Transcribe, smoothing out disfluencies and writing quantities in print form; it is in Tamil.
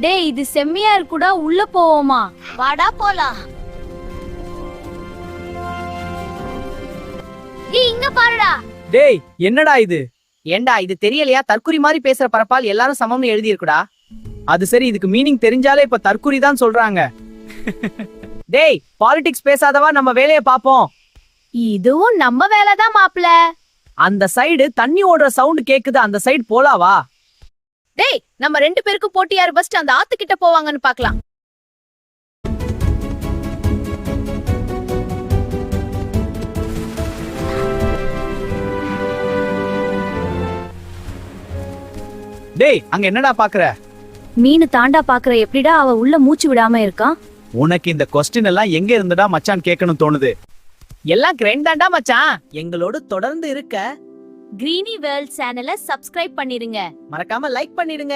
டேய் இது செம்மையா இருக்குடா, உள்ள போவோமா? வாடா போலாம். டேய் இங்க பாருடா. டேய் என்னடா இது? ஏண்டா இது தெரியலையா? தற்குறி மாதிரி பேசுற பரப்பால் எல்லாரும் சமம்னு எழுதி இருக்குடா. அது சரி, இதுக்கு மீனிங் தெரிஞ்சாலே இப்ப தற்குறி தான் சொல்றாங்க. டேய் பாலிடிக்ஸ் பேசாதவா, நம்ம வேலையை பாப்போம். இதுவும் நம்ம வேலைதான் மாப்ள. அந்த சைடு தண்ணி ஓடுற சவுண்ட் கேக்குது, அந்த சைடு போலாவா? டேய் நம்ம 2 பேருக்கு போட்டி யாரு ஃபர்ஸ்ட் அந்த ஆத்து கிட்ட போவாங்கன்னு பார்க்கலாம். டேய் அங்க என்னடா பாக்குற? மீனு தாண்டா பாக்குற. எப்படிடா அவ உள்ள மூச்சு விடாம இருக்கான்? உனக்கு இந்த கொஸ்டின் எல்லாம் எங்க இருந்துடா மச்சான் கேட்கணும் தோணுது? எல்லாம் கிரைண்ட் தாண்டா மச்சான். எங்களோடு தொடர்ந்து இருக்க கிரீனி வேர்ல்ட் சேனலை சப்ஸ்கிரைப் பண்ணிருங்க. மறக்காம லைக் பண்ணிடுங்க.